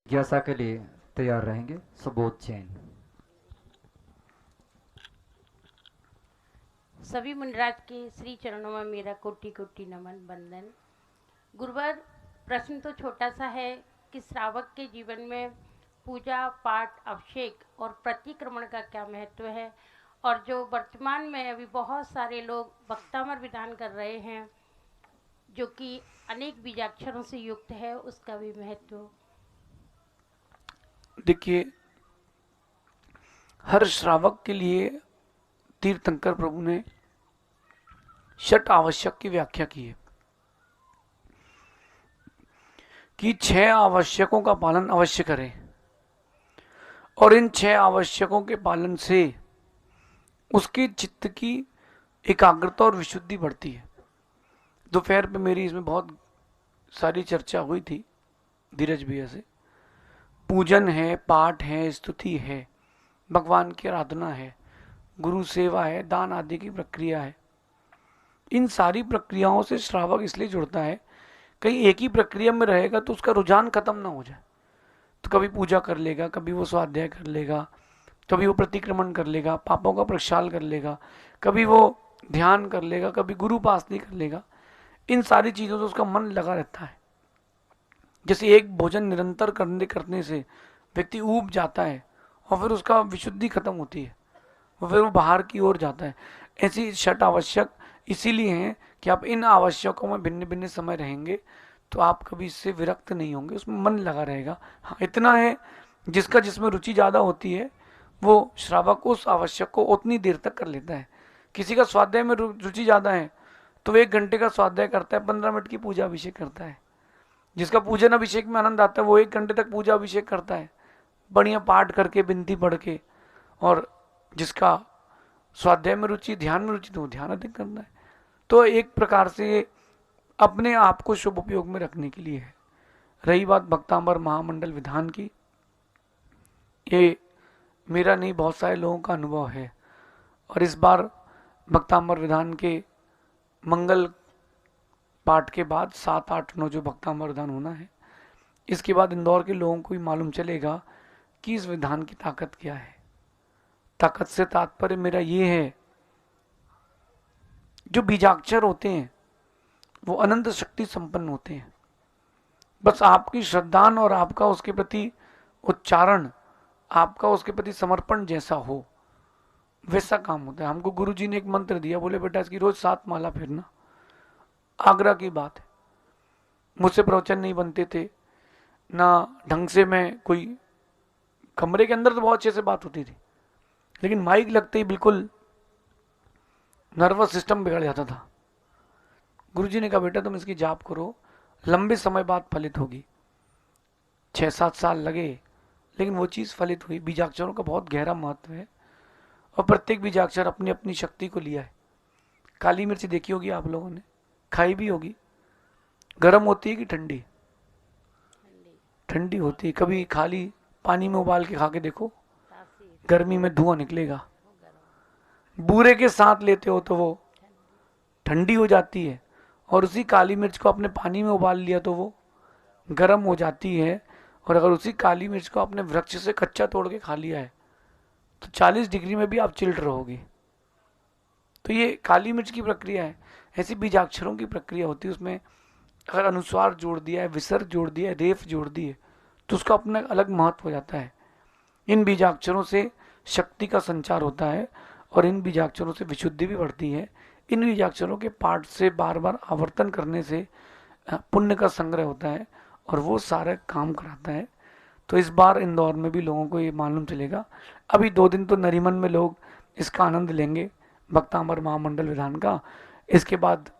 जिज्ञासा के लिए तैयार रहेंगे। सुबोध जैन। सभी मुनिराज के श्री चरणों में मेरा कोटि कोटि नमन वंदन। गुरुवर, प्रश्न तो छोटा सा है कि श्रावक के जीवन में पूजा पाठ अभिषेक और प्रतिक्रमण का क्या महत्व है, और जो वर्तमान में अभी बहुत सारे लोग वक्तामर विधान कर रहे हैं जो कि अनेक बीजाक्षरों से युक्त है, उसका भी महत्व। देखिए, हर श्रावक के लिए तीर्थंकर प्रभु ने षट आवश्यक की व्याख्या की है कि 6 आवश्यकों का पालन अवश्य करें, और इन 6 आवश्यकों के पालन से उसके चित्त की एकाग्रता और विशुद्धि बढ़ती है। दोपहर पे मेरी इसमें बहुत सारी चर्चा हुई थी धीरज भैया से। पूजन है, पाठ है, स्तुति है, भगवान की आराधना है, गुरु सेवा है, दान आदि की प्रक्रिया है। इन सारी प्रक्रियाओं से श्रावक इसलिए जुड़ता है, कहीं एक ही प्रक्रिया में रहेगा तो उसका रुझान खत्म ना हो जाए। तो कभी पूजा कर लेगा, कभी वो स्वाध्याय कर लेगा, कभी वो प्रतिक्रमण कर लेगा, पापों का प्रक्षाल कर लेगा, कभी वो ध्यान कर लेगा, कभी गुरु उपासना कर लेगा। इन सारी चीज़ों से उसका मन लगा रहता है। जैसे एक भोजन निरंतर करने करने से व्यक्ति ऊब जाता है और फिर उसका विशुद्धि खत्म होती है और फिर वो बाहर की ओर जाता है। ऐसी षट आवश्यक इसीलिए हैं कि आप इन आवश्यकों में भिन्न भिन्न समय रहेंगे तो आप कभी इससे विरक्त नहीं होंगे, उसमें मन लगा रहेगा। हाँ, इतना है, जिसका जिसमें रुचि ज़्यादा होती है वो श्रावक उस आवश्यक को उतनी देर तक कर लेता है। किसी का स्वाध्याय में रुचि ज़्यादा है तो वो 1 घंटे का स्वाध्याय करता है, 15 मिनट की पूजा अभिषेक करता है। जिसका पूजन अभिषेक में आनंद आता है वो 1 घंटे तक पूजा अभिषेक करता है, बढ़िया पाठ करके, बिनती पढ़ के। और जिसका स्वाध्याय में रुचि, ध्यान में रुचि, तो वो ध्यान अधिक करना है। तो एक प्रकार से अपने आप को शुभ उपयोग में रखने के लिए है। रही बात भक्तांबर महामंडल विधान की, ये मेरा नहीं, बहुत सारे लोगों का अनुभव है। और इस बार भक्तांबर विधान के मंगल पाठ के बाद 7, 8, 9 जो भक्तांबर विधान होना है, इसके बाद इंदौर के लोगों को भी मालूम चलेगा कि इस विधान की ताकत क्या है। ताकत से तात्पर्य मेरा ये है, जो बीजाक्षर होते हैं वो अनंत शक्ति संपन्न होते हैं। बस आपकी श्रद्धान और आपका उसके प्रति उच्चारण, आपका उसके प्रति समर्पण जैसा हो वैसा काम होता है। हमको गुरुजी ने एक मंत्र दिया, बोले बेटा इसकी रोज 7 माला फेरना। आगरा की बात है, मुझसे प्रवचन नहीं बनते थे ना, ढंग से मैं कोई, कमरे के अंदर तो बहुत अच्छे से बात होती थी लेकिन माइक लगते ही बिल्कुल नर्वस सिस्टम बिगड़ जाता था। गुरुजी ने कहा बेटा तुम इसकी जाप करो, लंबे समय बाद फलित होगी। 6-7 साल लगे लेकिन वो चीज़ फलित हुई। बीजाक्षरों का बहुत गहरा महत्व है और प्रत्येक बीजाक्षर अपनी अपनी शक्ति को लिया है। काली मिर्च देखी होगी आप लोगों ने, खाई भी होगी। गर्म होती है कि ठंडी? ठंडी होती है। कभी खाली पानी में उबाल के खा के देखो, गर्मी में धुआं निकलेगा। बूरे के साथ लेते हो तो वो ठंडी हो जाती है, और उसी काली मिर्च को अपने पानी में उबाल लिया तो वो गर्म हो जाती है। और अगर उसी काली मिर्च को आपने वृक्ष से कच्चा तोड़ के खा लिया है तो 40 डिग्री में भी आप चिल्ड रहोगे। तो ये काली मिर्च की प्रक्रिया है। ऐसी बीजाक्षरों की प्रक्रिया होती है। उसमें अगर अनुस्वार जोड़ दिया है, विसर्ग जोड़ दिया है, रेफ जोड़ दी है तो उसका अपना अलग महत्व हो जाता है। इन बीजाक्षरों से शक्ति का संचार होता है और इन बीजाक्षरों से विशुद्धि भी बढ़ती है। इन बीजाक्षरों के पाठ से बार बार आवर्तन करने से पुण्य का संग्रह होता है और वो सारे काम कराता है। तो इस बार इंदौर में भी लोगों को ये मालूम चलेगा। अभी 2 दिन तो नरीमन में लोग इसका आनंद लेंगे, भक्तांबर महामंडल विधान का। इसके बाद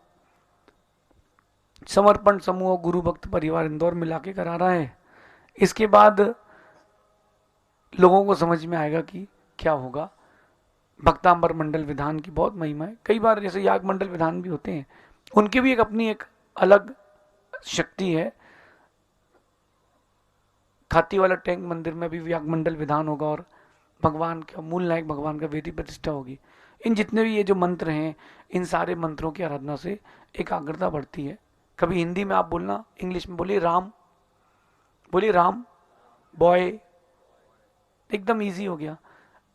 समर्पण समूह गुरु भक्त परिवार इंदौर मिला के करा रहा है। इसके बाद लोगों को समझ में आएगा कि क्या होगा। भक्तांबर मंडल विधान की बहुत महिमा है। कई बार जैसे याग मंडल विधान भी होते हैं, उनकी भी एक अपनी एक अलग शक्ति है। खाती वाला टैंक मंदिर में भी याग मंडल विधान होगा और भगवान का मूल नायक भगवान का वेदी प्रतिष्ठा होगी। इन जितने भी ये जो मंत्र हैं, इन सारे मंत्रों की आराधना से एकाग्रता बढ़ती है। कभी हिंदी में आप बोलना, इंग्लिश में बोलिए राम, बोलिए राम, बॉय, एकदम इजी हो गया।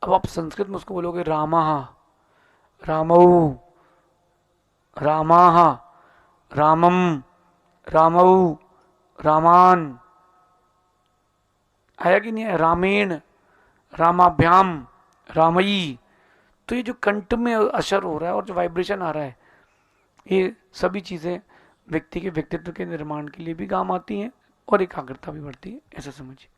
अब आप संस्कृत में उसको बोलोगे रामः, रामौ, रामाः, रामम, रामौ, रामान, आया कि नहीं है? रामेण, रामाभ्याम, रामई। तो ये जो कंठ में असर हो रहा है और जो वाइब्रेशन आ रहा है, ये सभी चीजें व्यक्ति के व्यक्तित्व के निर्माण के लिए भी काम आती हैं और एकाग्रता भी बढ़ती है, ऐसा समझिए।